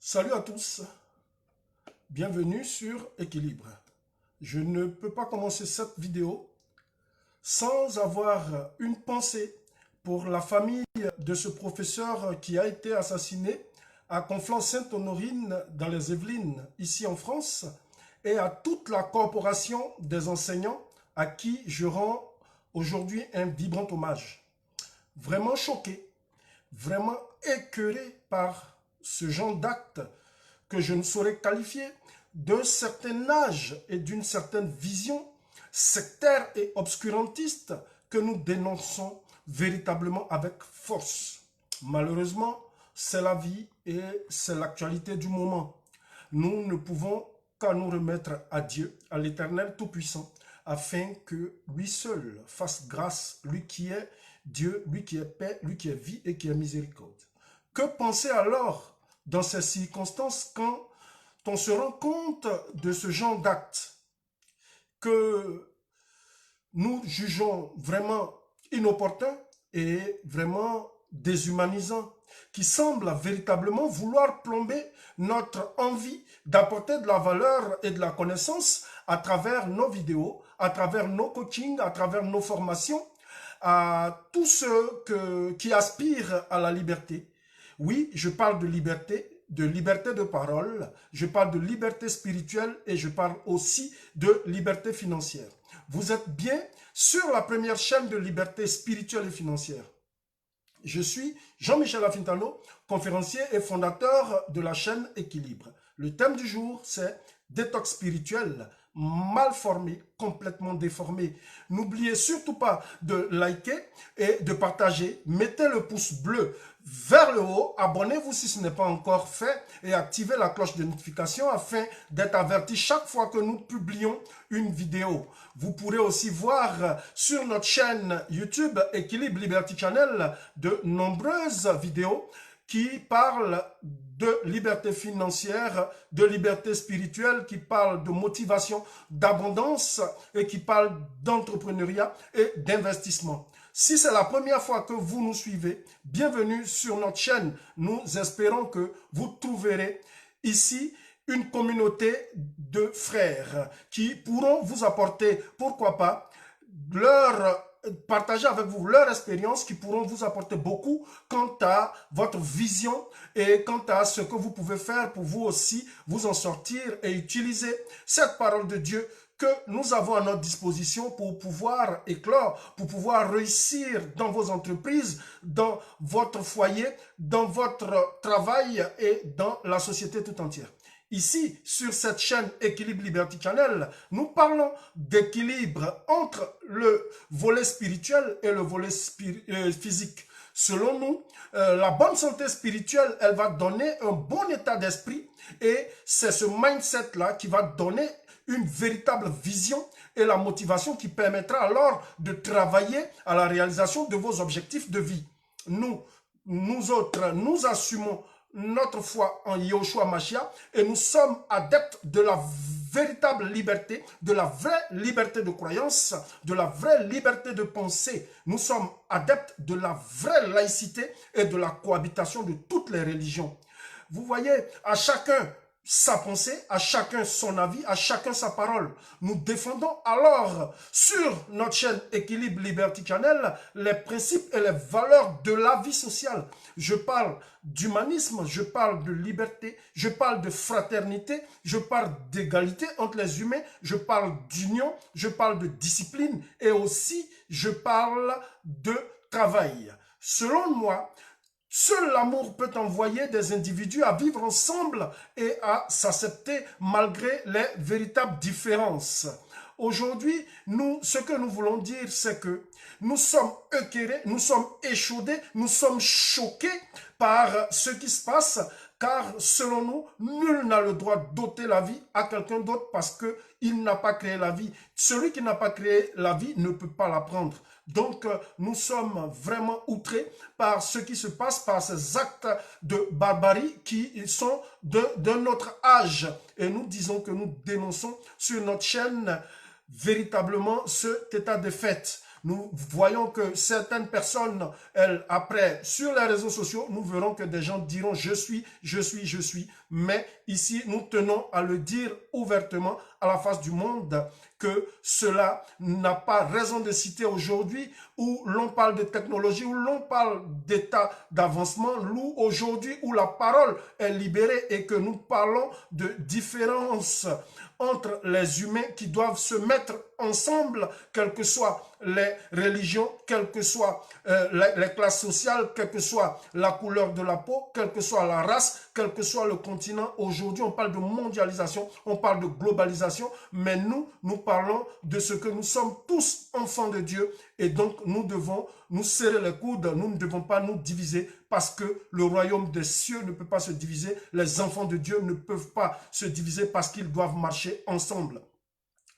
Salut à tous, bienvenue sur Équilibre. Je ne peux pas commencer cette vidéo sans avoir une pensée pour la famille de ce professeur qui a été assassiné à Conflans-Sainte-Honorine dans les Yvelines, ici en France, et à toute la corporation des enseignants à qui je rends aujourd'hui un vibrant hommage. Vraiment choqué, vraiment écœuré par ce genre d'acte que je ne saurais qualifier d'un certain âge et d'une certaine vision sectaire et obscurantiste que nous dénonçons véritablement avec force. Malheureusement, c'est la vie et c'est l'actualité du moment. Nous ne pouvons qu'à nous remettre à Dieu, à l'Éternel Tout-Puissant, afin que lui seul fasse grâce, lui qui est Dieu, lui qui est paix, lui qui est vie et qui est miséricorde. Que penser alors dans ces circonstances quand on se rend compte de ce genre d'actes que nous jugeons vraiment inopportuns et vraiment déshumanisants, qui semblent véritablement vouloir plomber notre envie d'apporter de la valeur et de la connaissance à travers nos vidéos, à travers nos coachings, à travers nos formations, à tous ceux qui aspirent à la liberté. Oui, je parle de liberté de parole, je parle de liberté spirituelle et je parle aussi de liberté financière. Vous êtes bien sur la première chaîne de liberté spirituelle et financière. Je suis Jean-Michel Afintano, conférencier et fondateur de la chaîne Équilibre. Le thème du jour, c'est détox spirituel, mal formé, complètement déformé. N'oubliez surtout pas de liker et de partager. Mettez le pouce bleu vers le haut, abonnez-vous si ce n'est pas encore fait et activez la cloche de notification afin d'être averti chaque fois que nous publions une vidéo. Vous pourrez aussi voir sur notre chaîne YouTube Équilibre Liberty Channel de nombreuses vidéos qui parlent de liberté financière, de liberté spirituelle, qui parlent de motivation, d'abondance et qui parlent d'entrepreneuriat et d'investissement. Si c'est la première fois que vous nous suivez, bienvenue sur notre chaîne. Nous espérons que vous trouverez ici une communauté de frères qui pourront vous apporter, pourquoi pas, partager avec vous leur expérience, qui pourront vous apporter beaucoup quant à votre vision et quant à ce que vous pouvez faire pour vous aussi vous en sortir et utiliser cette parole de Dieu que nous avons à notre disposition pour pouvoir éclore, pour pouvoir réussir dans vos entreprises, dans votre foyer, dans votre travail et dans la société tout entière. Ici, sur cette chaîne Équilibre Liberty Channel, nous parlons d'équilibre entre le volet spirituel et le volet physique. Selon nous, la bonne santé spirituelle, elle va donner un bon état d'esprit et c'est ce mindset-là qui va donner une véritable vision et la motivation qui permettra alors de travailler à la réalisation de vos objectifs de vie. Nous autres, nous assumons notre foi en Yahushua Mashiach et nous sommes adeptes de la véritable liberté, de la vraie liberté de croyance, de la vraie liberté de pensée. Nous sommes adeptes de la vraie laïcité et de la cohabitation de toutes les religions. Vous voyez, à chacun sa pensée, à chacun son avis, à chacun sa parole. Nous défendons alors sur notre chaîne Équilibre Liberty Channel les principes et les valeurs de la vie sociale. Je parle d'humanisme, je parle de liberté, je parle de fraternité, je parle d'égalité entre les humains, je parle d'union, je parle de discipline et aussi je parle de travail. Selon moi, seul l'amour peut envoyer des individus à vivre ensemble et à s'accepter malgré les véritables différences. Aujourd'hui, ce que nous voulons dire, c'est que nous sommes écœurés, nous sommes échaudés, nous sommes choqués par ce qui se passe, car selon nous, nul n'a le droit d'ôter la vie à quelqu'un d'autre parce qu'il n'a pas créé la vie. Celui qui n'a pas créé la vie ne peut pas la prendre. Donc, nous sommes vraiment outrés par ce qui se passe, par ces actes de barbarie qui sont de notre âge. Et nous disons que nous dénonçons sur notre chaîne véritablement cet état de fait. Nous voyons que certaines personnes, elles, après, sur les réseaux sociaux, nous verrons que des gens diront « je suis ». Mais ici, nous tenons à le dire ouvertement à la face du monde que cela n'a pas raison de citer aujourd'hui où l'on parle de technologie, où l'on parle d'état d'avancement, où aujourd'hui où la parole est libérée et que nous parlons de différence entre les humains qui doivent se mettre ensemble, quelles que soient les religions, quelles que soient les classes sociales, quelle que soit la couleur de la peau, quelle que soit la race, quel que soit le continent. Aujourd'hui, on parle de mondialisation, on parle de globalisation, mais nous parlons de ce que nous sommes tous enfants de Dieu et donc nous devons nous serrer les coudes, nous ne devons pas nous diviser parce que le royaume des cieux ne peut pas se diviser, les enfants de Dieu ne peuvent pas se diviser parce qu'ils doivent marcher ensemble.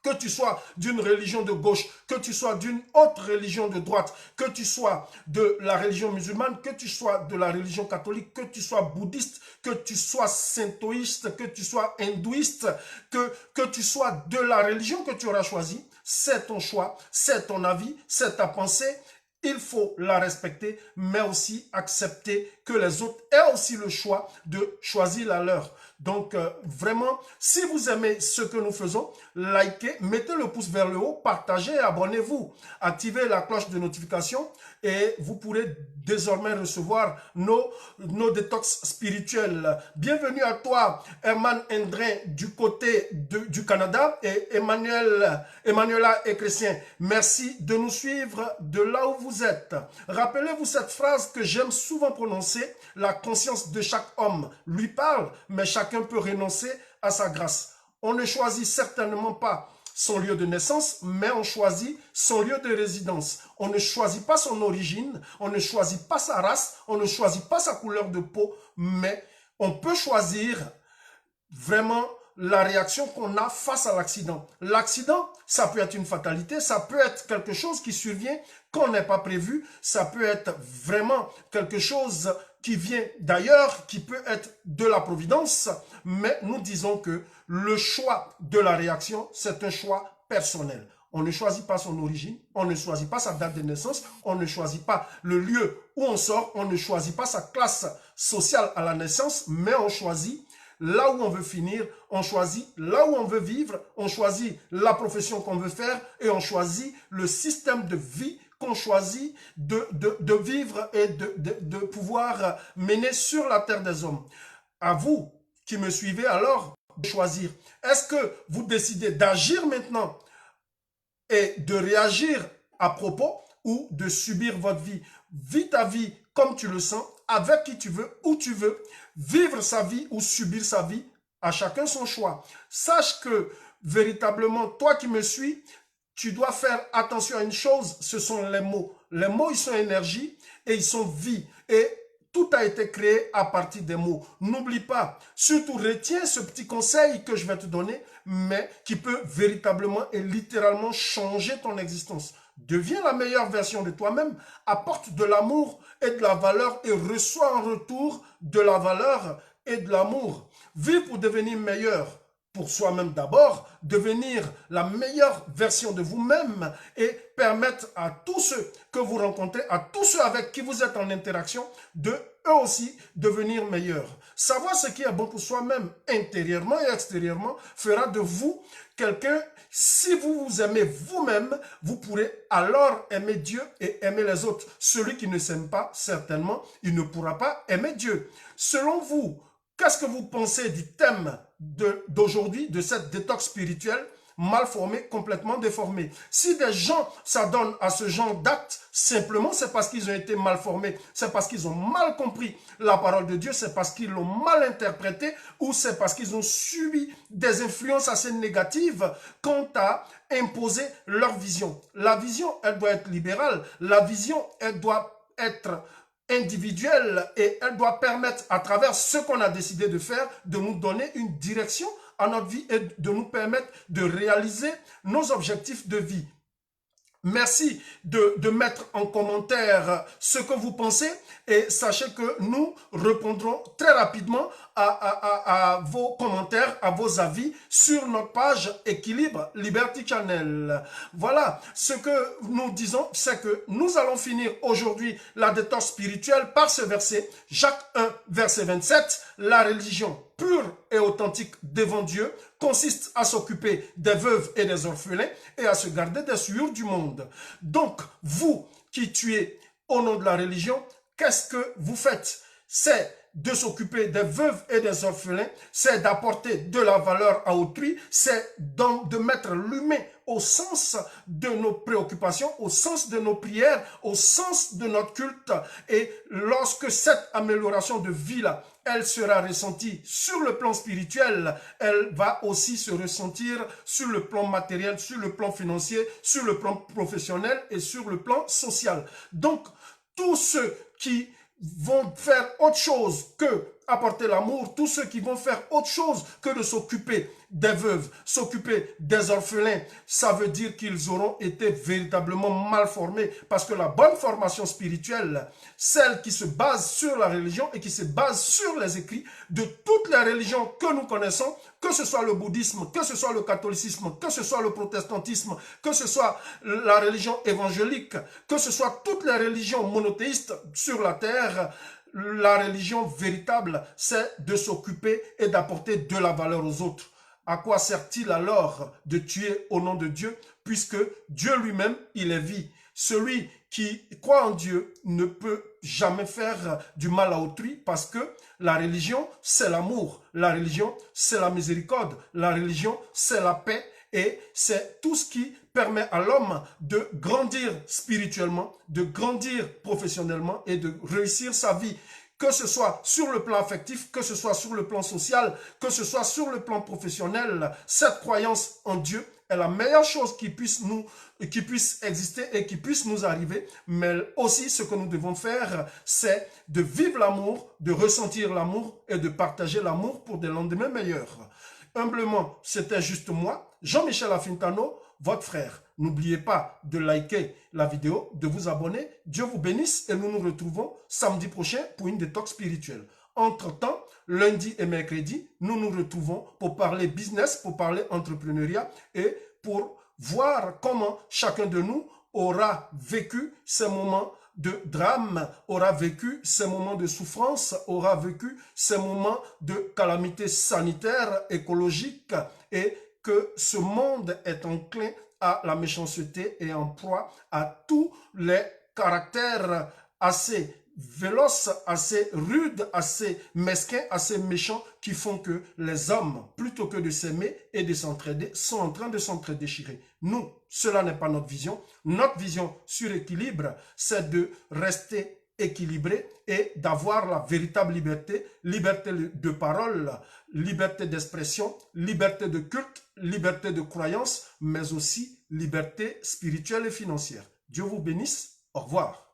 Que tu sois d'une religion de gauche, que tu sois d'une autre religion de droite, que tu sois de la religion musulmane, que tu sois de la religion catholique, que tu sois bouddhiste, que tu sois shintoïste, que tu sois hindouiste, que tu sois de la religion que tu auras choisie, c'est ton choix, c'est ton avis, c'est ta pensée. Il faut la respecter, mais aussi accepter que les autres aient aussi le choix de choisir la leur. Donc, vraiment, si vous aimez ce que nous faisons, likez, mettez le pouce vers le haut, partagez et abonnez-vous. Activez la cloche de notification et vous pourrez désormais recevoir nos détox spirituels. Bienvenue à toi, Herman Hendrin du côté du Canada et Emmanuela et Chrétien. Merci de nous suivre de là où vous êtes. Rappelez-vous cette phrase que j'aime souvent prononcer, la conscience de chaque homme lui parle, mais chacun peut renoncer à sa grâce. On ne choisit certainement pas son lieu de naissance, mais on choisit son lieu de résidence. On ne choisit pas son origine, on ne choisit pas sa race, on ne choisit pas sa couleur de peau, mais on peut choisir vraiment la réaction qu'on a face à l'accident. L'accident, ça peut être une fatalité, ça peut être quelque chose qui survient qu'on n'est pas prévu, ça peut être vraiment quelque chose qui vient d'ailleurs, qui peut être de la providence, mais nous disons que le choix de la réaction, c'est un choix personnel. On ne choisit pas son origine, on ne choisit pas sa date de naissance, on ne choisit pas le lieu où on sort, on ne choisit pas sa classe sociale à la naissance, mais on choisit là où on veut finir, on choisit là où on veut vivre, on choisit la profession qu'on veut faire et on choisit le système de vie qu'on choisit de vivre et de pouvoir mener sur la terre des hommes. À vous qui me suivez alors, de choisir. Est-ce que vous décidez d'agir maintenant et de réagir à propos ou de subir votre vie? Vis ta vie comme tu le sens, avec qui tu veux, où tu veux. Vivre sa vie ou subir sa vie, à chacun son choix. Sache que véritablement, toi qui me suis, tu dois faire attention à une chose, ce sont les mots. Les mots, ils sont énergie et ils sont vie. Et tout a été créé à partir des mots. N'oublie pas, surtout retiens ce petit conseil que je vais te donner, mais qui peut véritablement et littéralement changer ton existence. Deviens la meilleure version de toi-même, apporte de l'amour et de la valeur et reçois en retour de la valeur et de l'amour. Vis pour devenir meilleur. Pour soi-même d'abord, devenir la meilleure version de vous-même et permettre à tous ceux que vous rencontrez, à tous ceux avec qui vous êtes en interaction, de eux aussi devenir meilleurs. Savoir ce qui est bon pour soi-même intérieurement et extérieurement fera de vous quelqu'un, si vous vous aimez vous-même, vous pourrez alors aimer Dieu et aimer les autres. Celui qui ne s'aime pas, certainement, il ne pourra pas aimer Dieu. Selon vous, qu'est-ce que vous pensez du thème d'aujourd'hui, de cette détox spirituelle mal formée, complètement déformée? Si des gens s'adonnent à ce genre d'actes, simplement c'est parce qu'ils ont été mal formés, c'est parce qu'ils ont mal compris la parole de Dieu, c'est parce qu'ils l'ont mal interprétée ou c'est parce qu'ils ont subi des influences assez négatives quant à imposer leur vision. La vision, elle doit être libérale, la vision, elle doit être individuelle et elle doit permettre à travers ce qu'on a décidé de faire de nous donner une direction à notre vie et de nous permettre de réaliser nos objectifs de vie. Merci de mettre en commentaire ce que vous pensez et sachez que nous répondrons très rapidement à vos commentaires, à à vos avis sur notre page Équilibre Liberty Channel. Voilà, ce que nous disons, c'est que nous allons finir aujourd'hui la détox spirituelle par ce verset, Jacques 1, verset 27. La religion pure et authentique devant Dieu consiste à s'occuper des veuves et des orphelins et à se garder des souillures du monde. Donc, vous qui tuez au nom de la religion, qu'est-ce que vous faites? C'est de s'occuper des veuves et des orphelins, c'est d'apporter de la valeur à autrui, c'est donc de mettre l'humain au sens de nos préoccupations, au sens de nos prières, au sens de notre culte. Et lorsque cette amélioration de vie-là, elle sera ressentie sur le plan spirituel, elle va aussi se ressentir sur le plan matériel, sur le plan financier, sur le plan professionnel et sur le plan social. Donc, tous ceux qui vont faire autre chose que apporter l'amour, tous ceux qui vont faire autre chose que de s'occuper des veuves, s'occuper des orphelins, ça veut dire qu'ils auront été véritablement mal formés, parce que la bonne formation spirituelle, celle qui se base sur la religion et qui se base sur les écrits de toutes les religions que nous connaissons, que ce soit le bouddhisme, que ce soit le catholicisme, que ce soit le protestantisme, que ce soit la religion évangélique, que ce soit toutes les religions monothéistes sur la terre, la religion véritable, c'est de s'occuper et d'apporter de la valeur aux autres. À quoi sert-il alors de tuer au nom de Dieu, puisque Dieu lui-même, il est vie. Celui qui croit en Dieu ne peut jamais faire du mal à autrui, parce que la religion, c'est l'amour. La religion, c'est la miséricorde. La religion, c'est la paix. Et c'est tout ce qui permet à l'homme de grandir spirituellement, de grandir professionnellement et de réussir sa vie. Que ce soit sur le plan affectif, que ce soit sur le plan social, que ce soit sur le plan professionnel, cette croyance en Dieu est la meilleure chose qui puisse exister et qui puisse nous arriver. Mais aussi, ce que nous devons faire, c'est de vivre l'amour, de ressentir l'amour et de partager l'amour pour des lendemains meilleurs. Humblement, c'était juste moi, Jean-Michel Afintano, votre frère. N'oubliez pas de liker la vidéo, de vous abonner. Dieu vous bénisse et nous nous retrouvons samedi prochain pour une détox spirituelle. Entre-temps, lundi et mercredi, nous nous retrouvons pour parler business, pour parler entrepreneuriat et pour voir comment chacun de nous aura vécu ces moments de drame, aura vécu ces moments de souffrance, aura vécu ces moments de calamité sanitaire, écologique, et que ce monde est enclin à la méchanceté et en proie à tous les caractères assez véloces, assez rudes, assez mesquins, assez méchants, qui font que les hommes, plutôt que de s'aimer et de s'entraider, sont en train de s'entre-déchirer. Nous, cela n'est pas notre vision. Notre vision sur l'équilibre, c'est de rester équilibré et d'avoir la véritable liberté, liberté de parole, liberté d'expression, liberté de culte, liberté de croyance, mais aussi liberté spirituelle et financière. Dieu vous bénisse. Au revoir.